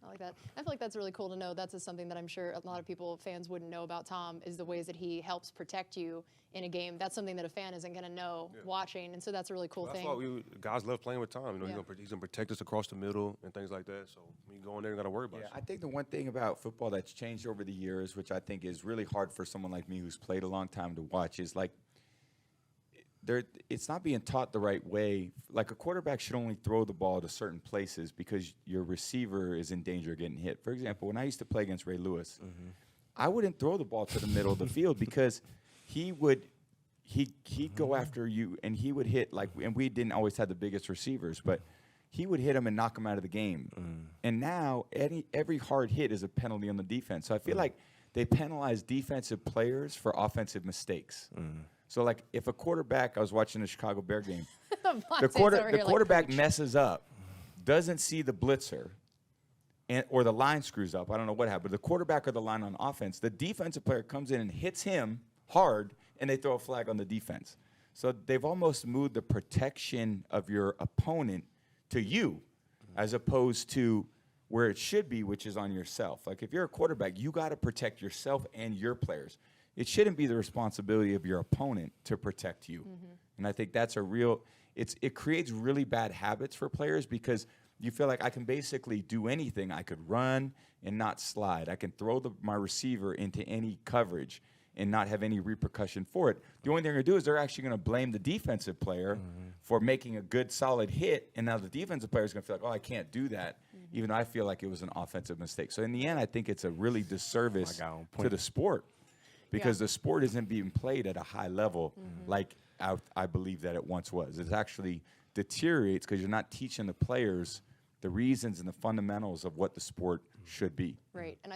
I like that. I feel like that's really cool to know. That's just something that I'm sure a lot of people, fans, wouldn't know about Tom, is the ways that he helps protect you in a game. That's something that a fan isn't going to know watching, and so that's a really cool thing. That's why guys love playing with Tom. You know, he's gonna protect us across the middle and things like that. So when you go in there, you got to worry about it. I think the one thing about football that's changed over the years, which I think is really hard for someone like me who's played a long time to watch, is like it's not being taught the right way. Like a quarterback should only throw the ball to certain places because your receiver is in danger of getting hit. For example, when I used to play against Ray Lewis, I wouldn't throw the ball to the middle of the field because he'd go after you and he would hit and we didn't always have the biggest receivers, but he would hit him and knock him out of the game. And now every hard hit is a penalty on the defense. So I feel like they penalize defensive players for offensive mistakes. So, like, if a quarterback, I was watching the Chicago Bear game, the quarterback messes up, doesn't see the blitzer, or the line screws up. I don't know what happened. But the quarterback or the line on offense, the defensive player comes in and hits him hard, and they throw a flag on the defense. So they've almost moved the protection of your opponent to you, as opposed to where it should be, which is on yourself. Like, if you're a quarterback, you got to protect yourself and your players. It shouldn't be the responsibility of your opponent to protect you. And I think that's it creates really bad habits for players because you feel like I can basically do anything. I could run and not slide. I can throw my receiver into any coverage and not have any repercussion for it. The only thing they're going to do is they're actually going to blame the defensive player for making a good, solid hit, and now the defensive player is going to feel like, oh, I can't do that, even though I feel like it was an offensive mistake. So in the end, I think it's a really disservice to the sport. Because the sport isn't being played at a high level like I believe that it once was. It actually deteriorates because you're not teaching the players the reasons and the fundamentals of what the sport should be. Right. And